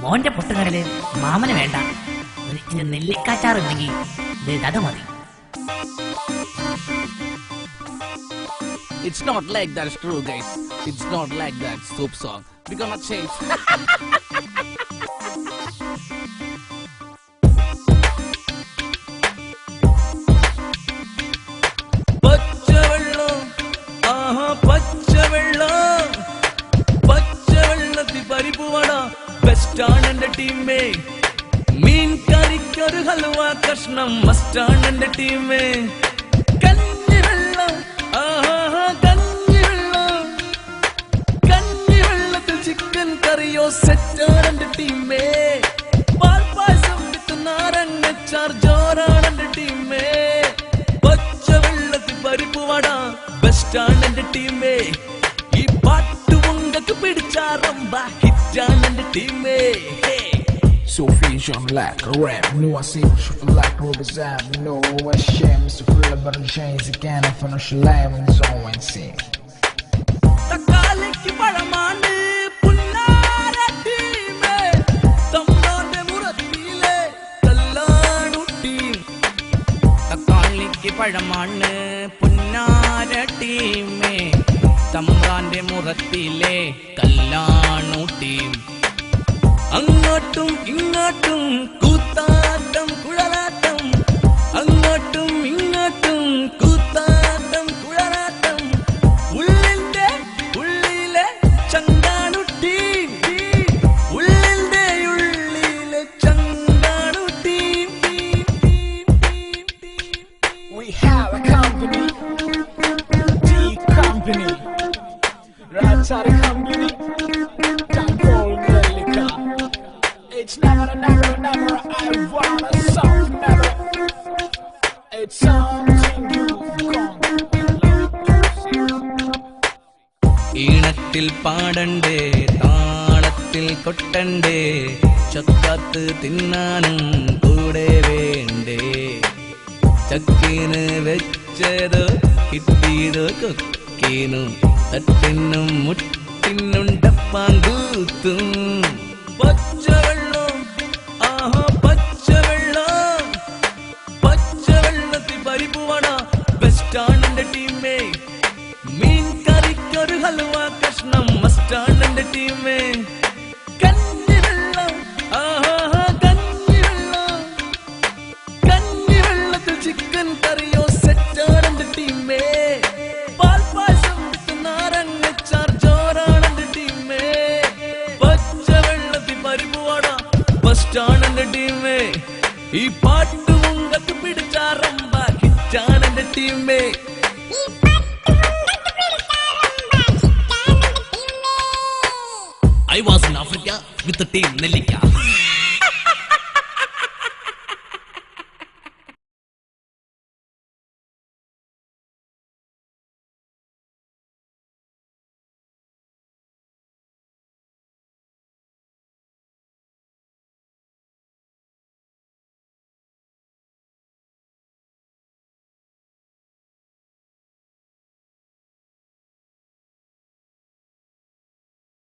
മോന്റെ പൊട്ടുകടല് മാമന് വേണ്ട. ഒരിച്ചിരി നെല്ലിക്കാച്ചാറുണ്ടെങ്കിൽ അത് മതി. It's not like that, true guys. It's not like that soup song. We're gonna change. ടീമേ മീൻ കറിക്കൊരു ഹൽവ കഷ്ണം മസ്റ്റാണ് എന്റെ ടീമേ. കഞ്ഞിവെള്ളം കഞ്ഞിവെള്ളം കഞ്ഞിവെള്ളത്തിൽ ചിക്കൻ കറിയോ സെറ്റാണ് എന്റെ ടീമേ. പാൽപ്പായസം വിത്ത് നാരങ്ങച്ചാർ ജോറാണ് എന്റെ ടീമേ. പച്ചവെള്ളത്തിൽ പരിപ്പ് വട ബെസ്റ്റാണ് എന്റെ ടീമേ. ഈ പാട്ട് ഉങ്ങൾക്ക് പിടിച്ചാറമ്പ ഹിറ്റാണ് എന്റെ ടീമേ. Sophie Jean like a rap, no I say she feel like Robert Zab, no I shame, so full of better chains again, I finish live and so insane. തക്കാളിക്ക് പഴമാണ് പുന്നാര ടീമേ, തമ്പാന്റെ മുറത്തിലെ കല്ലാണു ടീം. തക്കാളിക്ക് പഴമാണ് പുന്നാര ടീമേ, തമ്പാന്റെ മുറത്തിലെ കല്ലാണു ടീം. അങ്ങോട്ടും ഇങ്ങോട്ടും കൂത്താട്ടം കുഴലാട്ടം, അങ്ങോട്ടും ഇങ്ങോട്ടും കൂത്താട്ടം കുഴലാട്ടം. ഉള്ളിന്റെ ഉള്ളിലെ ചങ്കാണു ടീം, ഉള്ളിന്റെ ഉള്ളിലെ ചങ്കാണു team. We have a company, D-Company, right out of company, can't call Nellica. It's never, never, never, I want a song, never. It's something you've gone. ഈണത്തിൽ പാടണ്ടേ, താളത്തിൽ കൊട്ടണ്ടേ, ചക്കാത്ത് തിന്നാനും കൂടെ വേണ്ടേ. ചക്കീന് വെച്ചതോ കിട്ടിയതോ കൊക്കീനും തട്ടിനും മുട്ടിനും ഡപ്പാങ്കൂത്തും. പച്ചവെള്ളം പച്ചവെള്ളം പച്ചവെള്ളത്തിൽ പരിപ്പ് വട ബെസ്റ്റാണ് എന്റെ ടീമേ. മീൻ കറിക്കൊരു ഹൽവ കഷ്ണം മസ്റ്റാണ് എന്റെ ടീമേ. കഞ്ഞിവെള്ളം കഞ്ഞിവെള്ളം കഞ്ഞിവെള്ളത്തിൽ ചിക്കൻ കറിയോ സെറ്റാണ് എന്റെ ടീമേ. പാൽപ്പായസം വിത്ത് നാരങ്ങച്ചാർ ജോറാണ് എന്റെ ടീമേ. പച്ചവെള്ളത്തിൽ പരിപ്പ് വട ബെസ്റ്റാണ് എന്റെ ടീമേ. ഈ പാട്ട് നിങ്ങൾക്ക് പിടിച്ചാറമ്പ ഹിറ്റാണ് എന്റെ ടീമേ. I was in Africa with the team Nellica.